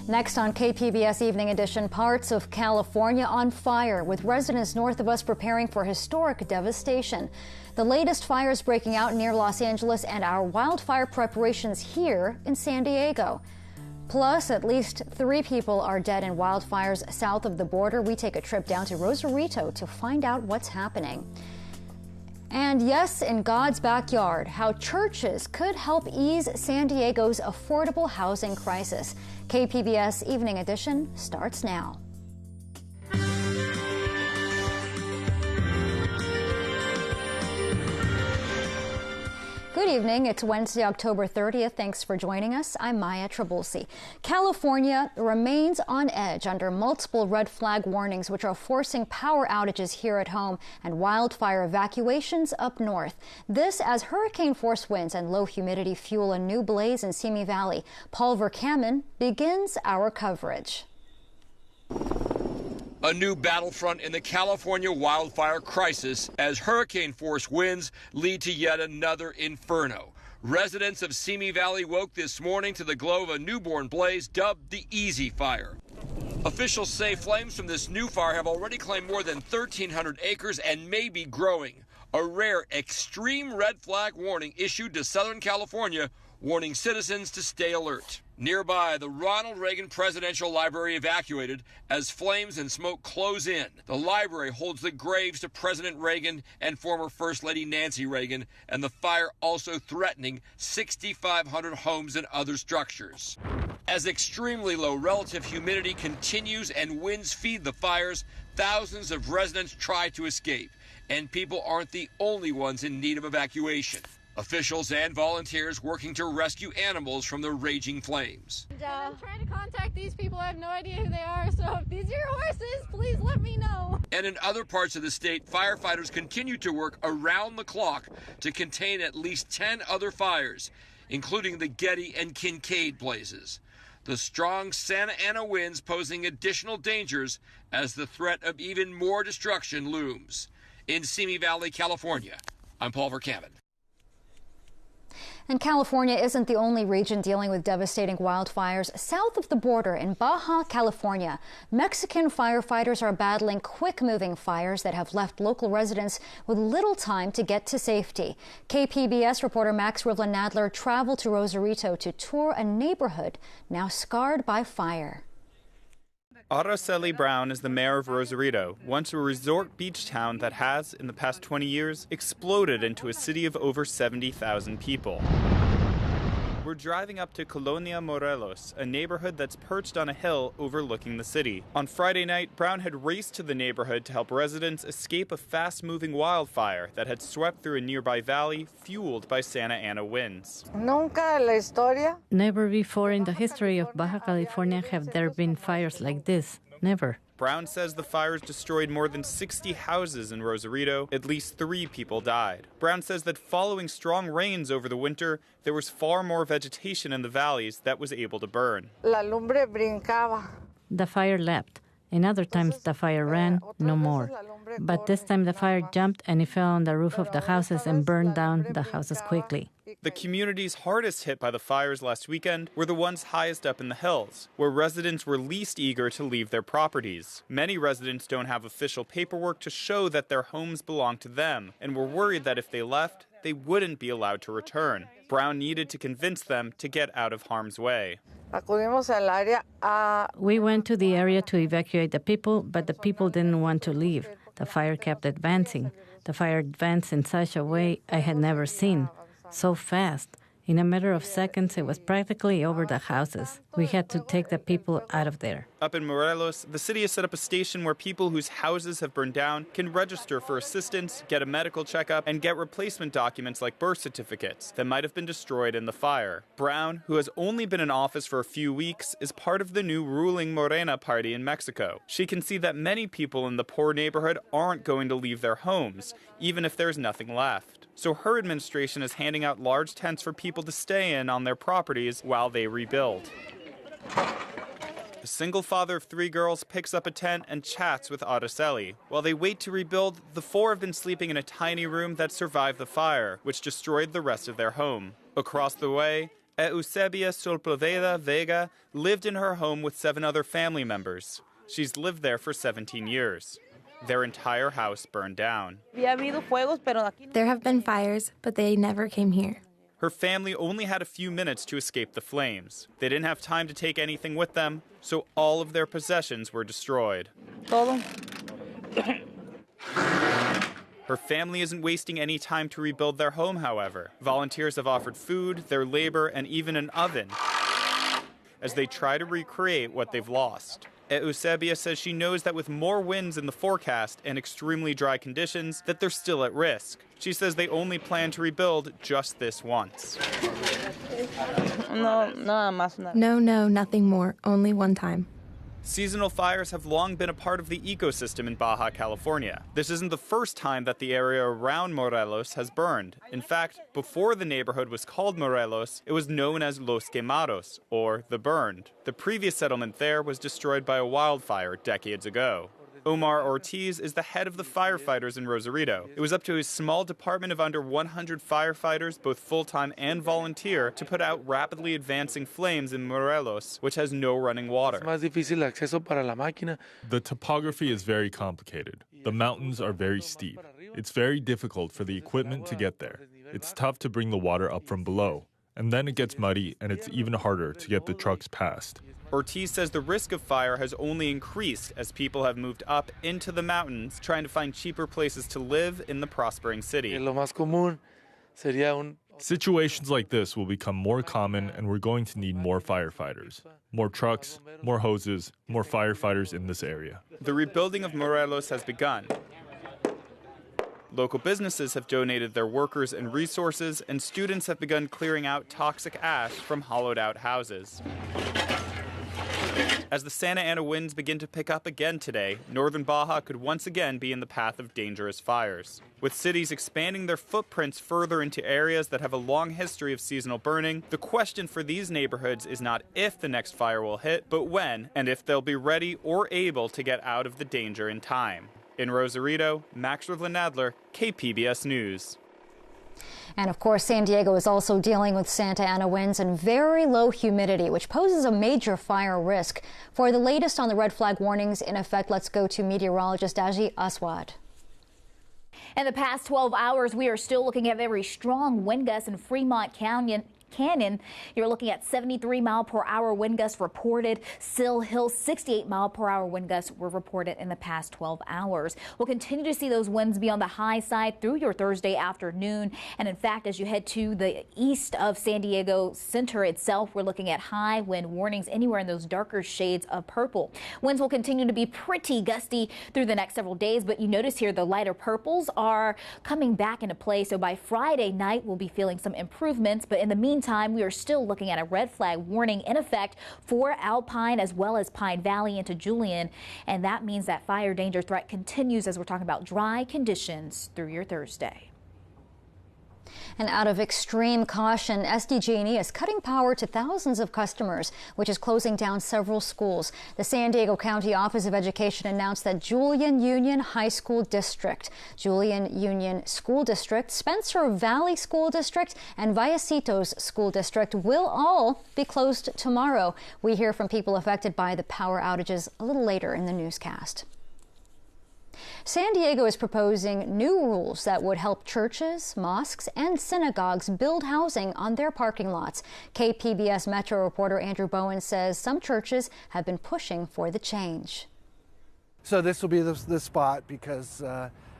Next on KPBS Evening Edition, parts of California on fire, with residents north of us preparing for historic devastation. The latest fires breaking out near Los Angeles and our wildfire preparations here in San Diego. Plus, at least 3 people are dead in wildfires south of the border. We take a trip down to Rosarito to find out what's happening. And yes, in God's backyard, how churches could help ease San Diego's affordable housing crisis. KPBS Evening Edition starts now. Good evening. It's Wednesday, October 30th. Thanks for joining us. I'm Maya Trabulsi. California remains on edge under multiple red flag warnings, which are forcing power outages here at home and wildfire evacuations up north. This as hurricane-force winds and low humidity fuel a new blaze in Simi Valley. Paul Verkaman begins our coverage. A new battlefront in the California wildfire crisis as hurricane-force winds lead to yet another inferno. Residents of Simi Valley woke this morning to the glow of a newborn blaze dubbed the Easy Fire. Officials say flames from this new fire have already claimed more than 1,300 acres and may be growing. A rare extreme red flag warning issued to Southern California, warning citizens to stay alert. Nearby, the Ronald Reagan Presidential Library evacuated as flames and smoke close in. The library holds the graves to President Reagan and former First Lady Nancy Reagan, and the fire also threatening 6,500 homes and other structures. As extremely low relative humidity continues and winds feed the fires, thousands of residents try to escape, and people aren't the only ones in need of evacuation. Officials and volunteers working to rescue animals from the raging flames. I'm trying to contact these people. I have no idea who they are, so if these are your horses, please let me know. And in other parts of the state, firefighters continue to work around the clock to contain at least 10 other fires, including the Getty and Kincaid blazes. The strong Santa Ana winds posing additional dangers as the threat of even more destruction looms. In Simi Valley, California, I'm Paul Verkaman. And California isn't the only region dealing with devastating wildfires. South of the border in Baja California, Mexican firefighters are battling quick-moving fires that have left local residents with little time to get to safety. KPBS reporter Max Rivlin-Nadler traveled to Rosarito to tour a neighborhood now scarred by fire. Araceli Brown is the mayor of Rosarito, once a resort beach town that has, in the past 20 years, exploded into a city of over 70,000 people. We're driving up to Colonia Morelos, a neighborhood that's perched on a hill overlooking the city. On Friday night, Brown had raced to the neighborhood to help residents escape a fast-moving wildfire that had swept through a nearby valley, fueled by Santa Ana winds. Never before in the history of Baja California have there been fires like this. Never. Brown says the fires destroyed more than 60 houses in Rosarito. At least 3 people died. Brown says that following strong rains over the winter, there was far more vegetation in the valleys that was able to burn. The fire leapt. In other times the fire ran, no more. But this time the fire jumped and it fell on the roof of the houses and burned down the houses quickly. The communities hardest hit by the fires last weekend were the ones highest up in the hills, where residents were least eager to leave their properties. Many residents don't have official paperwork to show that their homes belong to them, and were worried that if they left, they wouldn't be allowed to return. Brown needed to convince them to get out of harm's way. We went to the area to evacuate the people, but the people didn't want to leave. The fire kept advancing. The fire advanced in such a way I had never seen. So fast. In a matter of seconds, it was practically over the houses. We had to take the people out of there. Up in Morelos, the city has set up a station where people whose houses have burned down can register for assistance, get a medical checkup, and get replacement documents like birth certificates that might have been destroyed in the fire. Brown, who has only been in office for a few weeks, is part of the new ruling Morena party in Mexico. She can see that many people in the poor neighborhood aren't going to leave their homes, even if there's nothing left. So her administration is handing out large tents for people to stay in on their properties while they rebuild. A single father of 3 girls picks up a tent and chats with Araceli. While they wait to rebuild, the 4 have been sleeping in a tiny room that survived the fire, which destroyed the rest of their home. Across the way, Eusebia Sepulveda Vega lived in her home with 7 other family members. She's lived there for 17 years. Their entire house burned down. There have been fires, but they never came here. Her family only had a few minutes to escape the flames. They didn't have time to take anything with them, so all of their possessions were destroyed. Her family isn't wasting any time to rebuild their home, however. Volunteers have offered food, their labor, and even an oven as they try to recreate what they've lost. Eusebia says she knows that with more winds in the forecast and extremely dry conditions, that they're still at risk. She says they only plan to rebuild just this once. No, nothing more. Only one time. Seasonal fires have long been a part of the ecosystem in Baja California. This isn't the first time that the area around Morelos has burned. In fact, before the neighborhood was called Morelos, it was known as Los Quemados, or the Burned. The previous settlement there was destroyed by a wildfire decades ago. Omar Ortiz is the head of the firefighters in Rosarito. It was up to his small department of under 100 firefighters, both full-time and volunteer, to put out rapidly advancing flames in Morelos, which has no running water. The topography is very complicated. The mountains are very steep. It's very difficult for the equipment to get there. It's tough to bring the water up from below. And then it gets muddy, and it's even harder to get the trucks past. Ortiz says the risk of fire has only increased as people have moved up into the mountains, trying to find cheaper places to live in the prospering city. Situations like this will become more common, and we're going to need more firefighters. More trucks, more hoses, more firefighters in this area. The rebuilding of Morelos has begun. Local businesses have donated their workers and resources, and students have begun clearing out toxic ash from hollowed-out houses. As the Santa Ana winds begin to pick up again today, northern Baja could once again be in the path of dangerous fires. With cities expanding their footprints further into areas that have a long history of seasonal burning, the question for these neighborhoods is not if the next fire will hit, but when, and if they'll be ready or able to get out of the danger in time. In Rosarito, Max Rivlin-Nadler, KPBS News. And of course, San Diego is also dealing with Santa Ana winds and very low humidity, which poses a major fire risk. For the latest on the red flag warnings in effect, let's go to meteorologist Aji Aswad. In the past 12 hours, we are still looking at very strong wind gusts in Fremont Canyon. You're looking at 73-mile-per-hour wind gusts reported. Sill Hill, 68-mile-per-hour wind gusts were reported in the past 12 hours. We'll continue to see those winds be on the high side through your Thursday afternoon. And in fact, as you head to the east of San Diego Center itself, we're looking at high wind warnings anywhere in those darker shades of purple. Winds will continue to be pretty gusty through the next several days, but you notice here the lighter purples are coming back into play. So by Friday night, we'll be feeling some improvements. But in the meantime, we are still looking at a red flag warning in effect for Alpine as well as Pine Valley into Julian. And that means that fire danger threat continues as we're talking about dry conditions through your Thursday. And out of extreme caution, SDG&E is cutting power to thousands of customers, which is closing down several schools. The San Diego County Office of Education announced that Julian Union High School District, Julian Union School District, Spencer Valley School District, and Vallecitos School District will all be closed tomorrow. We hear from people affected by the power outages a little later in the newscast. San Diego is proposing new rules that would help churches, mosques, and synagogues build housing on their parking lots. KPBS Metro reporter Andrew Bowen says some churches have been pushing for the change. So this will be the spot because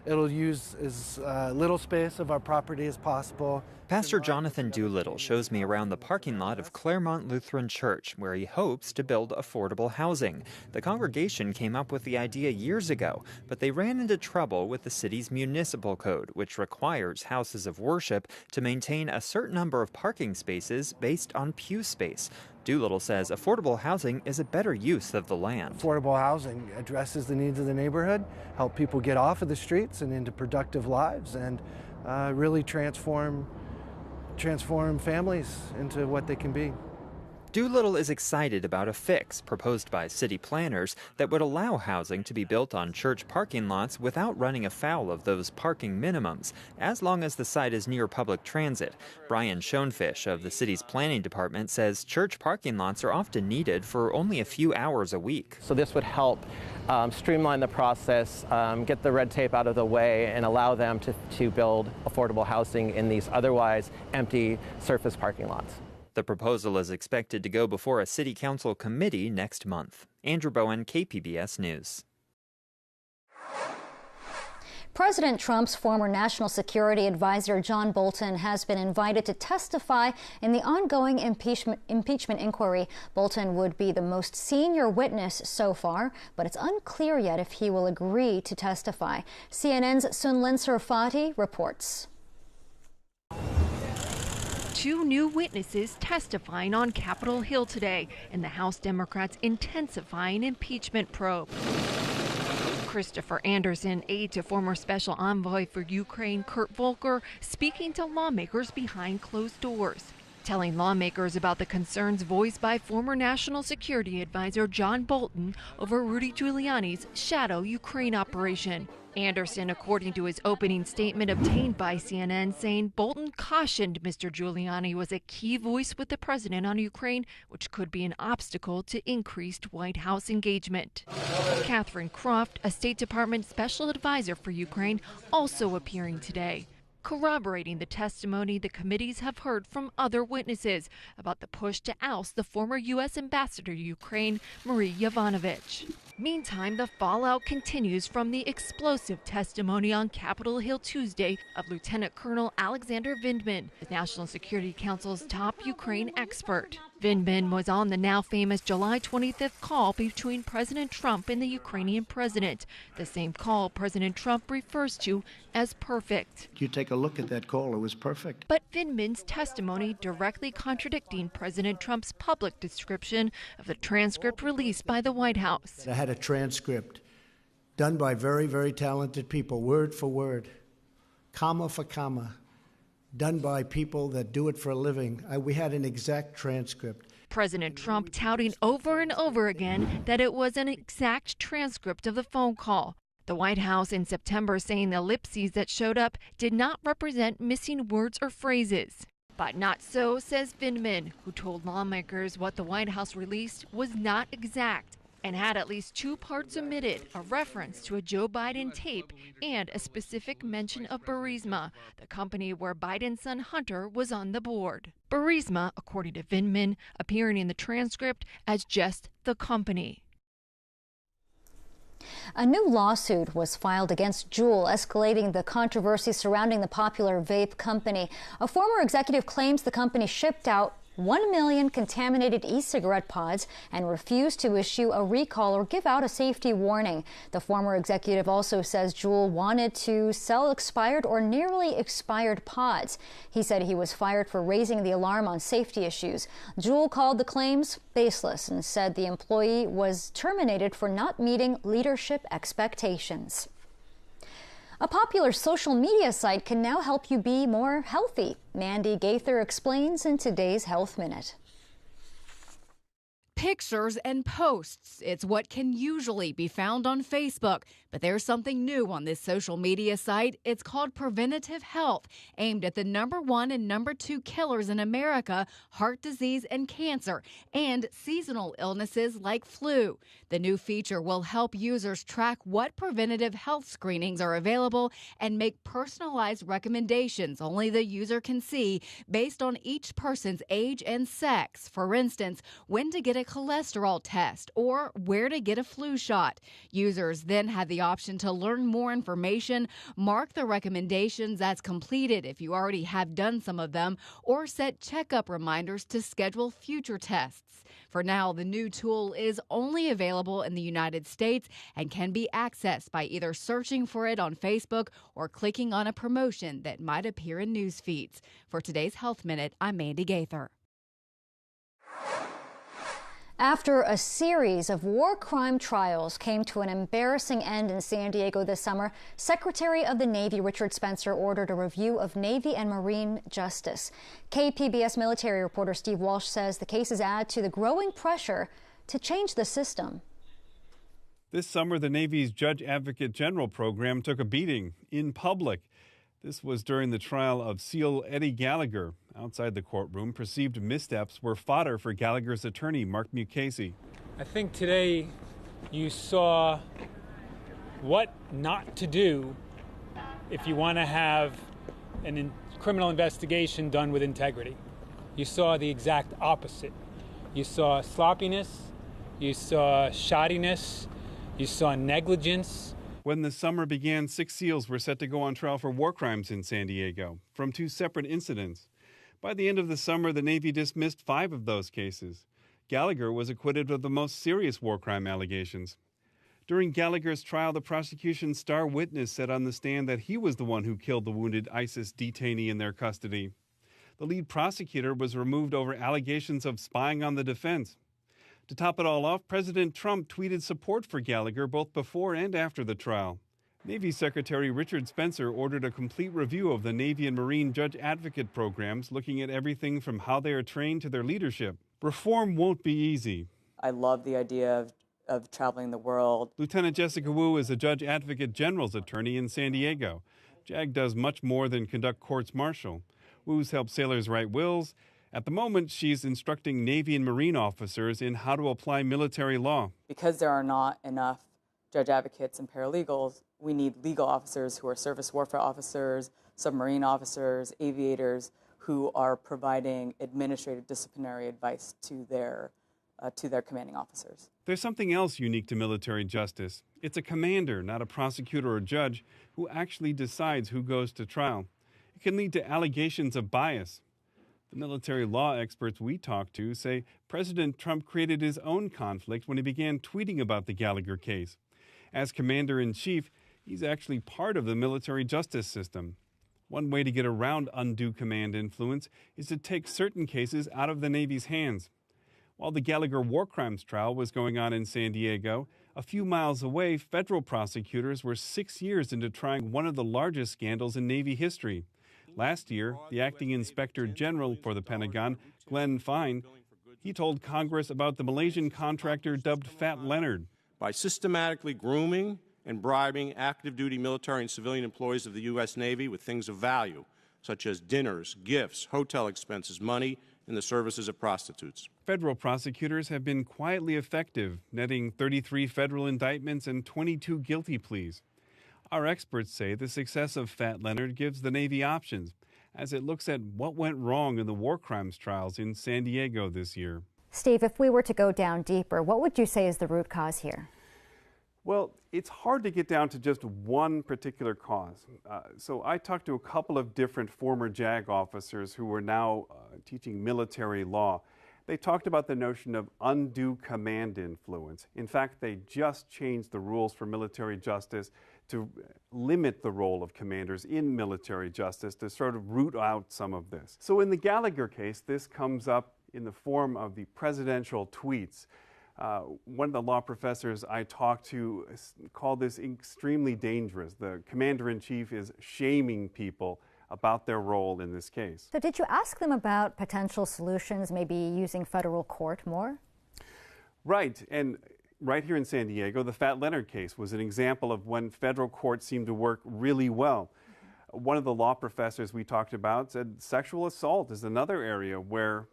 it'll use as little space of our property as possible. Pastor Jonathan Doolittle shows me around the parking lot of Claremont Lutheran Church, where he hopes to build affordable housing. The congregation came up with the idea years ago, but they ran into trouble with the city's municipal code, which requires houses of worship to maintain a certain number of parking spaces based on pew space. Doolittle says affordable housing is a better use of the land. Affordable housing addresses the needs of the neighborhood, help people get off of the streets and into productive lives, and really transform families into what they can be. Doolittle is excited about a fix proposed by city planners that would allow housing to be built on church parking lots without running afoul of those parking minimums, as long as the site is near public transit. Brian Schoenfish of the city's planning department says church parking lots are often needed for only a few hours a week. So this would help streamline the process, get the red tape out of the way, and allow them to build affordable housing in these otherwise empty surface parking lots. The proposal is expected to go before a city council committee next month. Andrew Bowen, KPBS News. President Trump's former national security advisor John Bolton has been invited to testify in the ongoing impeachment inquiry. Bolton would be the most senior witness so far, but it's unclear yet if he will agree to testify. CNN's Sunlin Surfati reports. Two new witnesses testifying on Capitol Hill today in the House Democrats' intensifying impeachment probe. Christopher Anderson, aide to former Special Envoy for Ukraine Kurt Volker, speaking to lawmakers behind closed doors, telling lawmakers about the concerns voiced by former National Security Advisor John Bolton over Rudy Giuliani's shadow Ukraine operation. Anderson, according to his opening statement obtained by CNN, saying Bolton cautioned Mr. Giuliani was a key voice with the president on Ukraine, which could be an obstacle to increased White House engagement. Catherine Croft, a State Department special advisor for Ukraine, also appearing today, corroborating the testimony the committees have heard from other witnesses about the push to oust the former U.S. ambassador to Ukraine, Marie Yovanovitch. Meantime, the fallout continues from the explosive testimony on Capitol Hill Tuesday of Lieutenant Colonel Alexander Vindman, the National Security Council's top Ukraine expert. Vindman was on the now famous July 25th call between President Trump and the Ukrainian president, the same call President Trump refers to as perfect. You take a look at that call, it was perfect. But Vindman's testimony directly contradicting President Trump's public description of the transcript released by the White House. I had a transcript done by very, very talented people, word for word, comma for comma, done by people that do it for a living. We had an exact transcript. President Trump touting over and over again that it was an exact transcript of the phone call. The White House in September saying the ellipses that showed up did not represent missing words or phrases. But not so, says Vindman, who told lawmakers what the White House released was not exact and had at least two parts omitted, a reference to a Joe Biden tape and a specific mention of Burisma, the company where Biden's son Hunter was on the board. Burisma, according to Vindman, appearing in the transcript as just the company. A new lawsuit was filed against Juul, escalating the controversy surrounding the popular vape company. A former executive claims the company shipped out 1 million contaminated e-cigarette pods and refused to issue a recall or give out a safety warning. The former executive also says Juul wanted to sell expired or nearly expired pods. He said he was fired for raising the alarm on safety issues. Juul called the claims baseless and said the employee was terminated for not meeting leadership expectations. A popular social media site can now help you be more healthy. Mandy Gaither explains in today's Health Minute. Pictures and posts. It's what can usually be found on Facebook. But there's something new on this social media site. It's called Preventative Health, aimed at the #1 and #2 killers in America, heart disease and cancer, and seasonal illnesses like flu. The new feature will help users track what preventative health screenings are available and make personalized recommendations only the user can see based on each person's age and sex. For instance, when to get a cholesterol test or where to get a flu shot. Users then have the option to learn more information, mark the recommendations as completed if you already have done some of them, or set checkup reminders to schedule future tests. For now, the new tool is only available in the United States and can be accessed by either searching for it on Facebook or clicking on a promotion that might appear in news feeds. For today's Health Minute, I'm Mandy Gaither. After a series of war crime trials came to an embarrassing end in San Diego this summer, Secretary of the Navy Richard Spencer ordered a review of Navy and Marine justice. KPBS military reporter Steve Walsh says the cases add to the growing pressure to change the system. This summer, the Navy's Judge Advocate General program took a beating in public. This was during the trial of SEAL Eddie Gallagher. Outside the courtroom, perceived missteps were fodder for Gallagher's attorney, Mark Mukasey. I think today you saw what not to do if you want to have a criminal investigation done with integrity. You saw the exact opposite. You saw sloppiness, you saw shoddiness, you saw negligence. When the summer began, 6 SEALs were set to go on trial for war crimes in San Diego from 2 separate incidents. By the end of the summer, the Navy dismissed 5 of those cases. Gallagher was acquitted of the most serious war crime allegations. During Gallagher's trial, the prosecution's star witness said on the stand that he was the one who killed the wounded ISIS detainee in their custody. The lead prosecutor was removed over allegations of spying on the defense. To top it all off, President Trump tweeted support for Gallagher both before and after the trial. Navy Secretary Richard Spencer ordered a complete review of the Navy and Marine Judge Advocate programs, looking at everything from how they are trained to their leadership. Reform won't be easy. I love the idea of traveling the world. Lieutenant Jessica Wu is the Judge Advocate General's attorney in San Diego. JAG does much more than conduct courts martial. Wu's helped sailors write wills. At the moment, she's instructing Navy and Marine officers in how to apply military law. Because there are not enough judge advocates and paralegals, we need legal officers who are surface warfare officers, submarine officers, aviators, who are providing administrative disciplinary advice to their commanding officers. There's something else unique to military justice. It's a commander, not a prosecutor or judge, who actually decides who goes to trial. It can lead to allegations of bias. The military law experts we talked to say President Trump created his own conflict when he began tweeting about the Gallagher case. As commander-in-chief, he's actually part of the military justice system. One way to get around undue command influence is to take certain cases out of the Navy's hands. While the Gallagher war crimes trial was going on in San Diego, a few miles away, federal prosecutors were 6 years into trying one of the largest scandals in Navy history. Last year, the acting inspector general for the Pentagon, Glenn Fine, he told Congress about the Malaysian contractor dubbed Fat Leonard. By systematically grooming and bribing active duty military and civilian employees of the U.S. Navy with things of value, such as dinners, gifts, hotel expenses, money, and the services of prostitutes. Federal prosecutors have been quietly effective, netting 33 federal indictments and 22 guilty pleas. Our experts say the success of Fat Leonard gives the Navy options as it looks at what went wrong in the war crimes trials in San Diego this year. Steve, if we were to go down deeper, what would you say is the root cause here? Well, it's hard to get down to just one particular cause. So I talked to a couple of different former JAG officers who are now teaching military law. They talked about the notion of undue command influence. In fact, they just changed the rules for military justice to limit the role of commanders in military justice to sort of root out some of this. So in the Gallagher case, this comes up in the form of the presidential tweets. One of the law professors I talked to called this extremely dangerous. The commander-in-chief is shaming people about their role in this case. So did you ask them about potential solutions, maybe using federal court more? Right, and right here in San Diego, the Fat Leonard case was an example of when federal courts seem to work really well. One of the law professors we talked about said sexual assault is another area where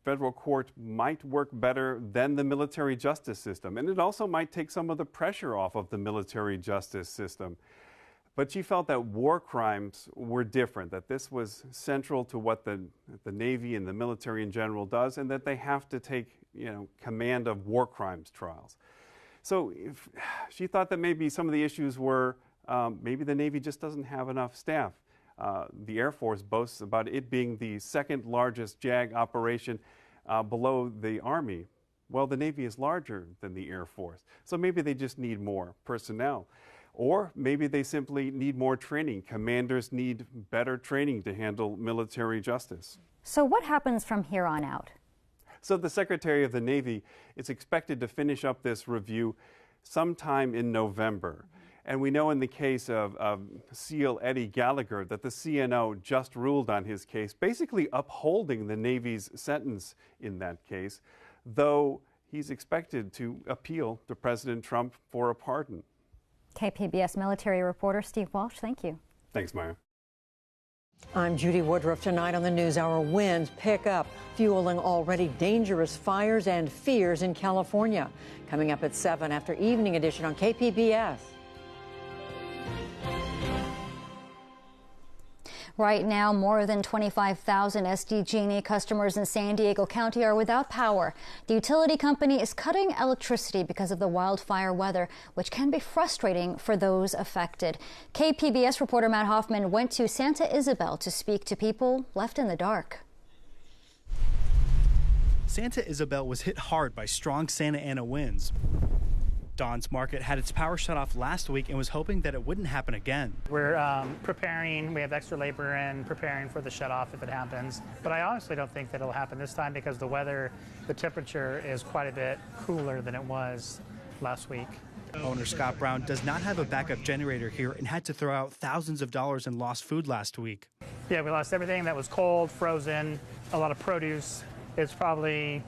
federal court might work better than the military justice system, and it also might take some of the pressure off of the military justice system. But she felt that war crimes were different, that this was central to what the Navy and the military in general does, and that they have to take, command of war crimes trials. So she thought that maybe some of the issues were maybe the Navy just doesn't have enough staff. The Air Force boasts about it being the second largest JAG operation below the Army. Well, the Navy is larger than the Air Force, so maybe they just need more personnel. Or maybe they simply need more training. Commanders need better training to handle military justice. So what happens from here on out? So the Secretary of the Navy is expected to finish up this review sometime in November. And we know in the case of SEAL Eddie Gallagher that the CNO just ruled on his case, basically upholding the Navy's sentence in that case, though he's expected to appeal to President Trump for a pardon. KPBS military reporter Steve Walsh, thank you. Thanks, Maya. I'm Judy Woodruff. Tonight on the NewsHour, winds pick up, fueling already dangerous fires and fears in California. Coming up at 7 after Evening Edition on KPBS. Right now, more than 25,000 SDG&E customers in San Diego County are without power. The utility company is cutting electricity because of the wildfire weather, which can be frustrating for those affected. KPBS reporter Matt Hoffman went to Santa Isabel to speak to people left in the dark. Santa Isabel was hit hard by strong Santa Ana winds. Don's Market had its power shut off last week and was hoping that it wouldn't happen again. We're preparing, we have extra labor and preparing for the shut off if it happens. But I honestly don't think that it'll happen this time because the weather, the temperature is quite a bit cooler than it was last week. Owner Scott Brown does not have a backup generator here and had to throw out thousands of dollars in lost food last week. Yeah, we lost everything that was cold, frozen, a lot of produce. It's probably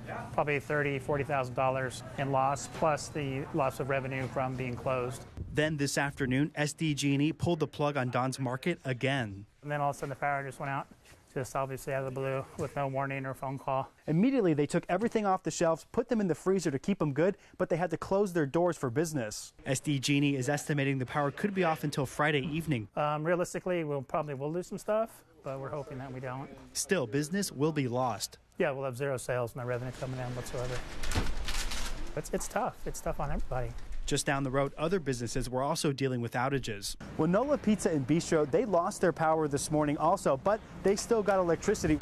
$30,000, $40,000 in loss, plus the loss of revenue from being closed. Then this afternoon, SDG&E pulled the plug on Don's Market again. And then all of a sudden the power just went out, just obviously out of the blue with no warning or phone call. Immediately they took everything off the shelves, put them in the freezer to keep them good, but they had to close their doors for business. SDG&E is estimating the power could be off until Friday evening. Realistically, we'll lose some stuff, but we're hoping that we don't. Still, business will be lost. Yeah, we'll have zero sales, no revenue coming in whatsoever. It's tough. It's tough on everybody. Just down the road, other businesses were also dealing with outages. Winola Pizza and Bistro, they lost their power this morning also, but they still got electricity,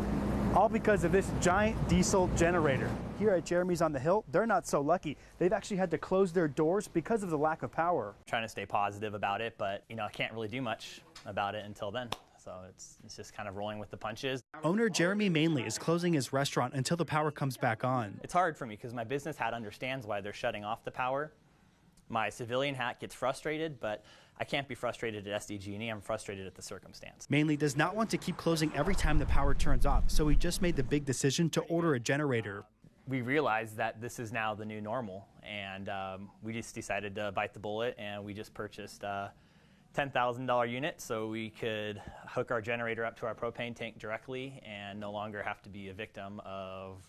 all because of this giant diesel generator. Here at Jeremy's on the Hill, they're not so lucky. They've actually had to close their doors because of the lack of power. Trying to stay positive about it, but I can't really do much about it until then. So it's just kind of rolling with the punches. Owner Jeremy Mainley is closing his restaurant until the power comes back on. It's hard for me because my business hat understands why they're shutting off the power. My civilian hat gets frustrated, but I can't be frustrated at SDG&E. I'm frustrated at the circumstance. Mainley does not want to keep closing every time the power turns off, so he just made the big decision to order a generator. We realized that this is now the new normal, and we just decided to bite the bullet, and we just purchased $10,000 unit so we could hook our generator up to our propane tank directly and no longer have to be a victim of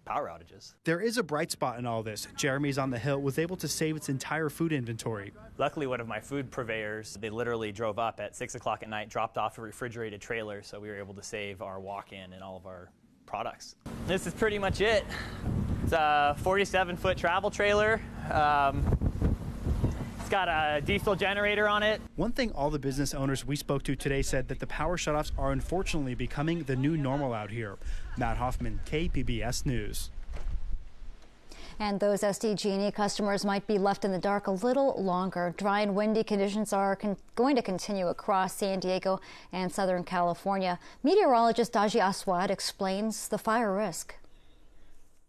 power outages. There is a bright spot in all this. Jeremy's on the Hill was able to save its entire food inventory. Luckily, one of my food purveyors, they literally drove up at 6 o'clock at night, dropped off a refrigerated trailer, so we were able to save our walk-in and all of our products. This is pretty much it. It's a 47-foot travel trailer. It's got a diesel generator on it. One thing all the business owners we spoke to today said that the power shutoffs are unfortunately becoming the new normal out here. Matt Hoffman, KPBS News. And those SDG&E customers might be left in the dark a little longer. Dry and windy conditions are going to continue across San Diego and Southern California. Meteorologist Daji Aswad explains the fire risk.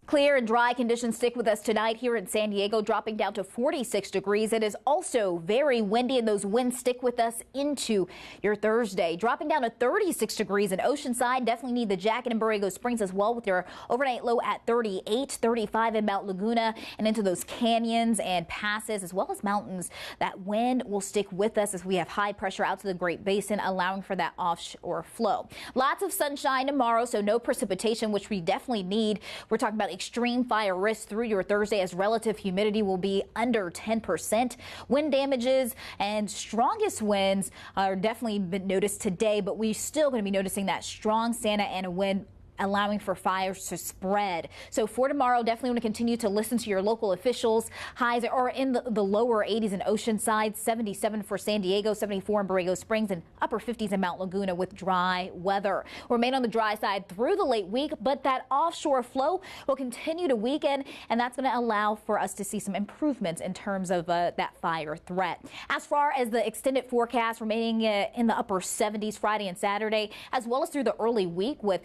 Clear and dry conditions stick with us tonight here in San Diego, dropping down to 46 degrees. It is also very windy, and those winds stick with us into your Thursday. Dropping down to 36 degrees in Oceanside. Definitely need the jacket in Borrego Springs as well, with your overnight low at 38, 35 in Mount Laguna, and into those canyons and passes as well as mountains. That wind will stick with us as we have high pressure out to the Great Basin, allowing for that offshore flow. Lots of sunshine tomorrow, so no precipitation, which we definitely need. We're talking about extreme fire risk through your Thursday as relative humidity will be under 10%. Wind damages and strongest winds are definitely been noticed today, but we're still going to be noticing that strong Santa Ana wind, allowing for fires to spread. So for tomorrow, definitely want to continue to listen to your local officials. Highs are in the lower 80s in Oceanside, 77 for San Diego, 74 in Borrego Springs, and upper 50s in Mount Laguna with dry weather. We'll remain on the dry side through the late week, but that offshore flow will continue to weaken, and that's going to allow for us to see some improvements in terms of that fire threat. As far as the extended forecast, remaining in the upper 70s Friday and Saturday, as well as through the early week with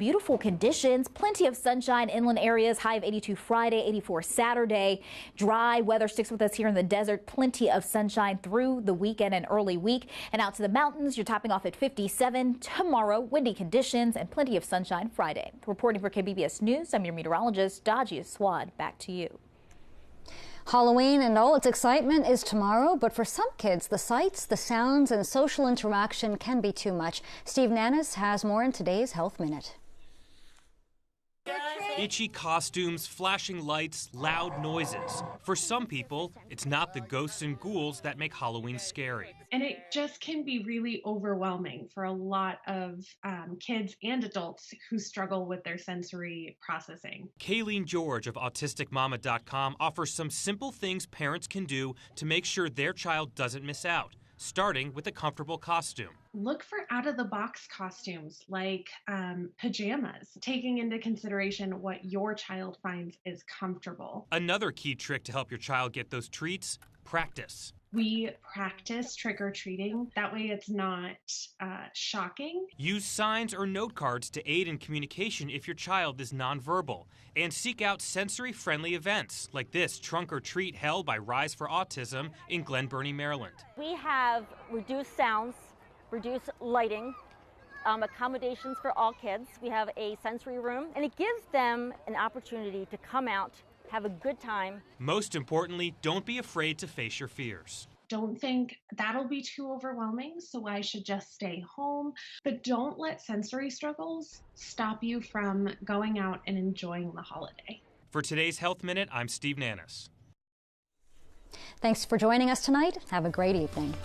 beautiful conditions, plenty of sunshine, inland areas, high of 82 Friday, 84 Saturday. Dry weather sticks with us here in the desert. Plenty of sunshine through the weekend and early week. And out to the mountains, you're topping off at 57 tomorrow. Windy conditions and plenty of sunshine Friday. Reporting for KPBS News, I'm your meteorologist, Dodgy Swad. Back to you. Halloween and all its excitement is tomorrow, but for some kids, the sights, the sounds, and social interaction can be too much. Steve Nannis has more in today's Health Minute. Itchy costumes, flashing lights, loud noises. For some people, it's not the ghosts and ghouls that make Halloween scary. And it just can be really overwhelming for a lot of kids and adults who struggle with their sensory processing. Kayleen George of AutisticMama.com offers some simple things parents can do to make sure their child doesn't miss out, starting with a comfortable costume. Look for out-of-the-box costumes like pajamas, taking into consideration what your child finds is comfortable. Another key trick to help your child get those treats: practice. We practice trick-or-treating. That way it's not shocking. Use signs or note cards to aid in communication if your child is nonverbal. And seek out sensory-friendly events like this trunk or treat held by Rise for Autism in Glen Burnie, Maryland. We have reduced sounds, reduced lighting, accommodations for all kids. We have a sensory room, and it gives them an opportunity to come out, have a good time. Most importantly, don't be afraid to face your fears. Don't think that'll be too overwhelming, so I should just stay home. But don't let sensory struggles stop you from going out and enjoying the holiday. For today's Health Minute, I'm Steve Nannis. Thanks for joining us tonight. Have a great evening.